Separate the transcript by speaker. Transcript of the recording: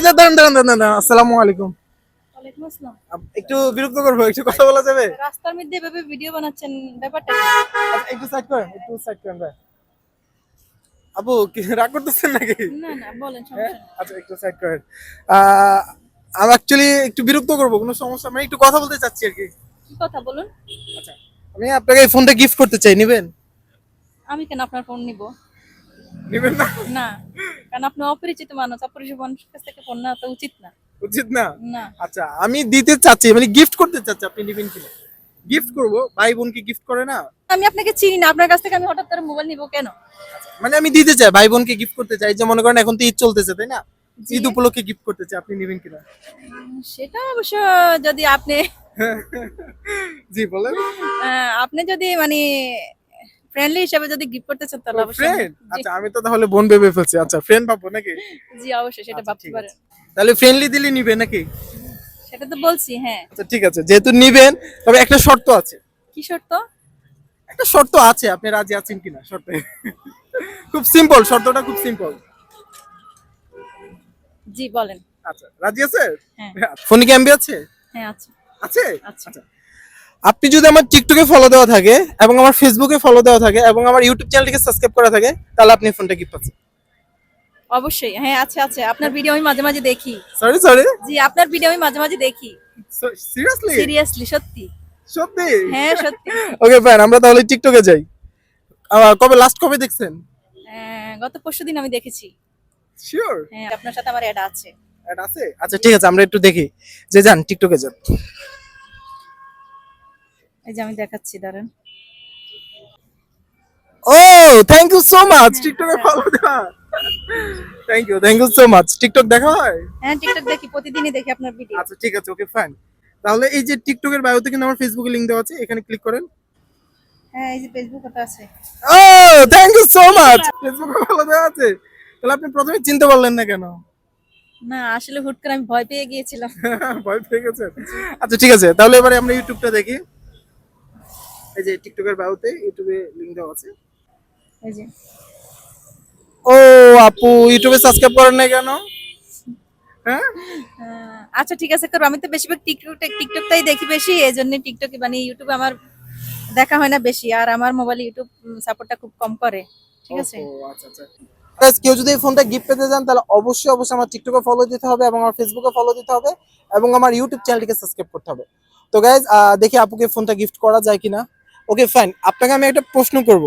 Speaker 1: দাঁড়ান দাঁড়ান দাঁড়ান দাঁড়ান। আসসালামু আলাইকুম।
Speaker 2: ওয়ালাইকুম আসসালাম।
Speaker 1: একটু বিরক্ত করবো, একটু কথা বলা যাবে?
Speaker 2: রাস্তার মধ্যে এভাবে ভিডিও বানাচ্ছেন, ব্যাপারটা কি?
Speaker 1: আচ্ছা, একটু সাইড করেন, একটু সাইড করেন ভাই। আপু কি রাগ করতেছেন নাকি?
Speaker 2: না না, বলেন,
Speaker 1: হ্যাঁ,
Speaker 2: সমস্যা নেই।
Speaker 1: আচ্ছা একটু সাইড করেন। আহ, আমি অ্যাকচুয়ালি একটু বিরক্ত করবো, কোনো সমস্যা মানে একটু কথা বলতে চাচ্ছি আর কি।
Speaker 2: কি কথা বলুন?
Speaker 1: আচ্ছা, আমি আপনাকে এই ফোনটা গিফট করতে চাই, নিবেন?
Speaker 2: আমি কেন আপনার ফোন নিব?
Speaker 1: নিবেন না?
Speaker 2: না, কারণ আপনি অপরিচিত মানুষ, অপরিচিত মানুষের কাছ থেকে ফোন নেওয়া তো উচিত না।
Speaker 1: উচিত না?
Speaker 2: না,
Speaker 1: আচ্ছা, আমি দিতে চাচ্ছি, মানে গিফট করতে চাচ্ছি, আপনি নিবেন কিনা? গিফট করব, ভাই বোনকে গিফট করে না?
Speaker 2: আমি আপনাকে চিনি না, আপনার কাছ থেকে আমি হঠাৎ করে মোবাইল নিব কেন?
Speaker 1: মানে আমি দিতে চাই, ভাই বোনকে গিফট করতে চাই, যে মনে করেন এখন তো ঈদ চলতেছে তাই না?
Speaker 2: জি।
Speaker 1: ঈদ উপলক্ষে গিফট করতে চাই, আপনি নেবেন কিনা?
Speaker 2: সেটা অবশ্য যদি আপনি
Speaker 1: জি বলেন।
Speaker 2: আপনি যদি মানে ফ্রেন্ডলি হিসেবে যদি গিফট করতে চান তাহলে অবশ্যই
Speaker 1: ফ্রেন্ড?
Speaker 2: জি,
Speaker 1: আচ্ছা, আমি তো তাহলে বোন ভেবে ফেলছি। আচ্ছা, ফ্রেন্ড ভাববো নাকি?
Speaker 2: জি অবশ্যই সেটা
Speaker 1: আচ্ছা,
Speaker 2: ভাবতে
Speaker 1: ঠিক
Speaker 2: পারেন।
Speaker 1: আছে। তাহলে ফ্রেন্ডলি দিলে নিবে নাকি?
Speaker 2: সেটা তো বলছি, হ্যাঁ।
Speaker 1: আচ্ছা ঠিক আছে, যেহেতু নিবেন, তবে একটা শর্ত আছে।
Speaker 2: কি শর্ত?
Speaker 1: একটা শর্ত আছে, আপনি রাজি আছেন কিনা শর্তে? খুব সিম্পল, শর্তটা খুব সিম্পল।
Speaker 2: জি বলেন।
Speaker 1: আচ্ছা, রাজি আছে?
Speaker 2: হ্যাঁ।
Speaker 1: ফোনে কি এমবি আছে?
Speaker 2: হ্যাঁ আছে।
Speaker 1: আছে?
Speaker 2: আচ্ছা।
Speaker 1: আচ্ছা, আপনি যদি আমার টিকটকে ফলো দেওয়া থাকে এবং আমার ফেসবুকে ফলো দেওয়া থাকে এবং আমার ইউটিউব চ্যানেলটিকে সাবস্ক্রাইব করা থাকে, তাহলে আপনি ফোনটা গিফট পাচ্ছেন।
Speaker 2: অবশ্যই, হ্যাঁ আছে আছে। আপনার ভিডিও আমি মাঝে মাঝে দেখি।
Speaker 1: সরি সরি,
Speaker 2: জি, আপনার ভিডিও আমি মাঝে মাঝে দেখি।
Speaker 1: সিরিয়াসলি?
Speaker 2: সিরিয়াসলি, সত্যি।
Speaker 1: সত্যি?
Speaker 2: হ্যাঁ সত্যি।
Speaker 1: ওকে ফাইন, আমরা তাহলে টিকটকে যাই। কবে লাস্ট কবে দেখছেন?
Speaker 2: গত পরশুদিন আমি দেখেছি।
Speaker 1: শিওর?
Speaker 2: হ্যাঁ, আপনার সাথে আমার অ্যাড আছে।
Speaker 1: এটা আছে? আচ্ছা ঠিক আছে, আমরা একটু দেখি। যে যান, টিকটকে যান।
Speaker 2: এই যে আমি দেখাচ্ছি, দাঁড়ান।
Speaker 1: ও, থ্যাংক ইউ সো মাচ,
Speaker 2: হ্যাঁ,
Speaker 1: টিকটকে
Speaker 2: আচ্ছা।
Speaker 1: ফলো দেওয়া। Thank you so much. TikTok দেখা হয়?
Speaker 2: হ্যাঁ, টিকটক দেখি, প্রতিদিনই দেখি আপনার ভিডিও।
Speaker 1: আচ্ছা ঠিক আছে, ওকে ফাইন। তাহলে এই যে টিকটকের বায়োতে কিন্তু আমার ফেসবুকে লিংক দেওয়া আছে, এখানে ক্লিক করেন।
Speaker 2: হ্যাঁ, এই যে ফেসবুকে তো আছে।
Speaker 1: ও, থ্যাংক ইউ সো মাচ, ফেসবুকে ফলো দেওয়া আছে। তাহলে আপনি প্রথমে চিনতে পারলেন না কেন?
Speaker 2: না, আসলে হুট করে আমি ভয় পেয়ে গিয়েছিলাম।
Speaker 1: ভয় পেয়ে গেছেন? আচ্ছা ঠিক আছে, তাহলে এবারে আমরা ইউটিউবটা দেখি। এই যে টিকটকের বায়োতে ইউটিউবে লিংক দেওয়া আছে।
Speaker 2: এই যে
Speaker 1: ও আপু, ইউটিউবে সাবস্ক্রাইব করেন না কেন? হ্যাঁ,
Speaker 2: আচ্ছা ঠিক আছে, করবো। আমি তো বেশিরভাগ টিকটকটাই দেখি বেশি, এই জন্য টিকটকে মানে ইউটিউবে আমার দেখা হয় না বেশি, আর আমার মোবাইলে ইউটিউব সাপোর্টটা খুব কম করে। ঠিক আছে।
Speaker 1: ও আচ্ছা আচ্ছা। গাইস, কেউ যদি এই ফোনটা গিফট পেতে চান তাহলে অবশ্যই অবশ্যই আমার টিকটকে ফলো দিতে হবে এবং আমার ফেসবুকে ফলো দিতে হবে এবং আমার ইউটিউব চ্যানেলটিকে সাবস্ক্রাইব করতে হবে। তো গাইস, দেখি আপুকে ফোনটা গিফট করা যায় কিনা। ওকে ফাইন, আপনাকে আমি একটা প্রশ্ন করব।